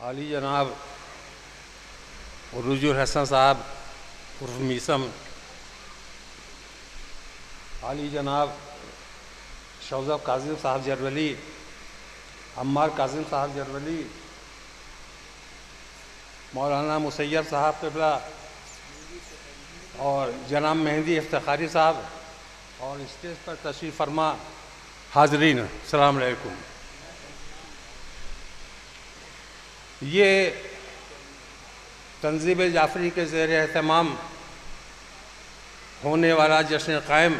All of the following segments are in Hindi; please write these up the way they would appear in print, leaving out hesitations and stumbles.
आली जनाब रुजुल हसन साहब उर्फ मीसम, आली जनाब शौज़ब काजिम साहब जरवली, अम्मार काजिम साहब जरवली, मौलाना मुसैयब साहब क़िबला और जनाब मेहंदी इफ्तिखारी साहब और स्टेज पर तशरीफ़ फरमा हाज़रीन, अस्सलाम वालेकुम। ये तंज़ीम जाफ़री के ज़ेर एहतमाम होने वाला जश्न क़ायम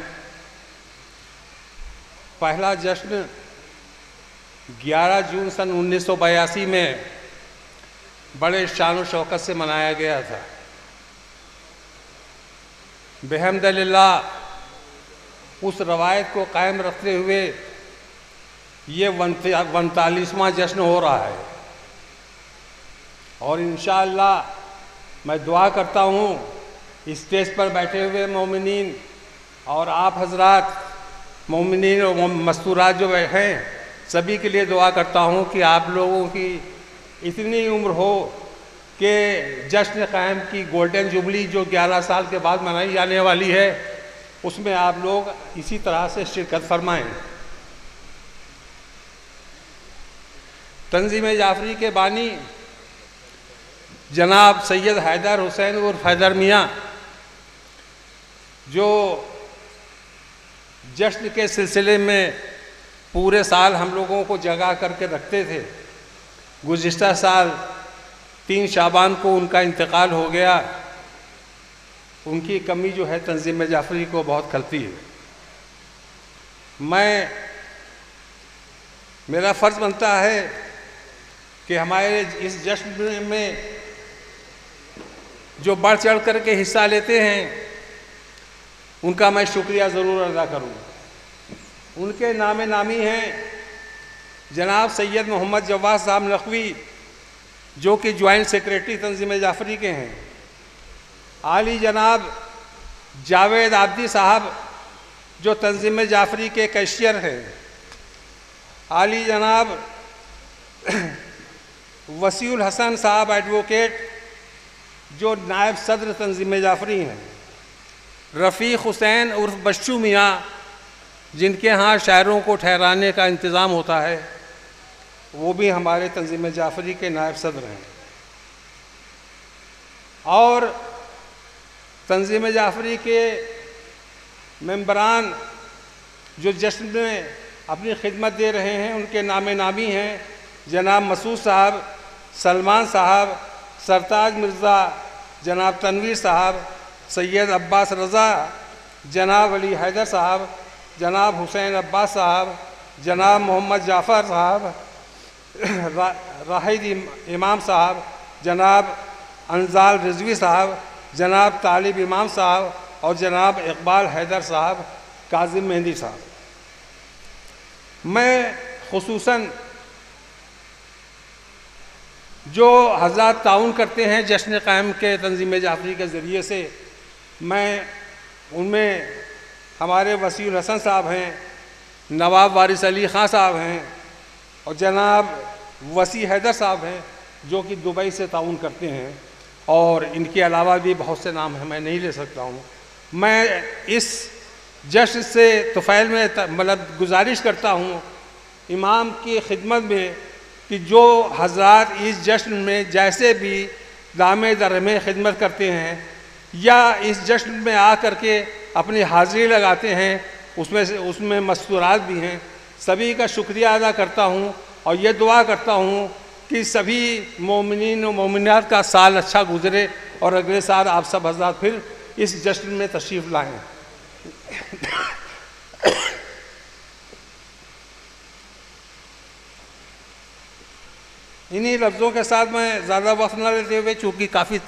पहला जश्न 11 जून सन 1982 में बड़े शान व शौकत से मनाया गया था। बेहम्दुलिल्लाह उस रवायत को कायम रखते हुए ये 41वां जश्न हो रहा है और इंशाअल्लाह मैं दुआ करता हूँ स्टेज पर बैठे हुए मोमिनीन और आप हजरात मोमिनीन और मस्तूरात जो हैं सभी के लिए दुआ करता हूँ कि आप लोगों की इतनी उम्र हो कि जश्न क़ायम की गोल्डन जुबली जो 11 साल के बाद मनाई जाने वाली है उसमें आप लोग इसी तरह से शिरकत फरमाएँ। तंज़ीम जाफ़री के बानी जनाब सैयद हैदर हुसैन उर्फ हैदर मियाँ जो जश्न के सिलसिले में पूरे साल हम लोगों को जगा करके रखते थे, गुज़िश्ता साल 3 शाबान को उनका इंतकाल हो गया। उनकी कमी जो है तंज़ीम जाफ़री को बहुत खलती है। मेरा फ़र्ज़ बनता है कि हमारे इस जश्न में जो बढ़ चढ़ कर के हिस्सा लेते हैं उनका मैं शुक्रिया ज़रूर अदा करूँ। उनके नामे नामी हैं जनाब सैयद मोहम्मद जवाद साहब नकवी जो कि जॉइंट सेक्रेटरी तंज़ीम जाफ़री के हैं, आली जनाब जावेद आब्दी साहब जो तंज़ीम जाफ़री के कैशियर हैं, आली जनाब वसीउल हसन साहब एडवोकेट जो नायब सदर तंज़ीम जाफ़री हैं, रफ़ीक हुसैन उर्फ बच्चू मियाँ जिनके यहाँ शायरों को ठहराने का इंतज़ाम होता है वो भी हमारे तंज़ीम जाफ़री के नायब सदर हैं। और तंज़ीम जाफ़री के मेंबरान जो जश्न में अपनी खिदमत दे रहे हैं उनके नामे नामी हैं जनाब मसूद साहब, सलमान साहब, सरताज मिर्ज़ा, जनाब तनवीर साहब, सैयद अब्बास रज़ा, जनाब अली हैदर साहब, जनाब हुसैन अब्बास साहब, जनाब मोहम्मद जाफ़र साहब, राहिद इमाम साहब, जनाब अनजाल रिजवी साहब, जनाब तालिब इमाम साहब और जनाब इकबाल हैदर साहब, काजिम मेहंदी साहब। मैं खुसूसन जो हज़रात ताउन करते हैं जश्न क़ायम के तंज़ीम जाफ़री के ज़रिए से, मैं उनमें हमारे वसीउल हसन साहब हैं, नवाब वारिस अली ख़ान साहब हैं और जनाब वसी हैदर साहब हैं जो कि दुबई से ताउन करते हैं और इनके अलावा भी बहुत से नाम हैं, मैं नहीं ले सकता हूँ। मैं इस जश्न से तुफ़ैल में मतलब गुजारिश करता हूँ इमाम की खिदमत में कि जो हज़रात इस जश्न में जैसे भी दामे दरमे खिदमत करते हैं या इस जश्न में आ कर के अपनी हाज़िरी लगाते हैं उसमें मस्तूरात भी हैं, सभी का शुक्रिया अदा करता हूँ और ये दुआ करता हूँ कि सभी मोमिनीन और मोमिनात का साल अच्छा गुज़रे और अगले साल आप सब हज़रात फिर इस जश्न में तशरीफ़ लाएँ। इन्हीं लफ्ज़ों के साथ मैं ज़्यादा वक्त न लेते हुए चूँकि काफ़ी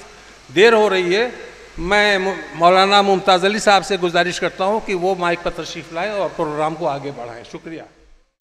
देर हो रही है, मैं मौलाना मुमताज़ अली साहब से गुजारिश करता हूँ कि वो माइक पर तशरीफ़ लाएँ और प्रोग्राम को आगे बढ़ाएँ। शुक्रिया।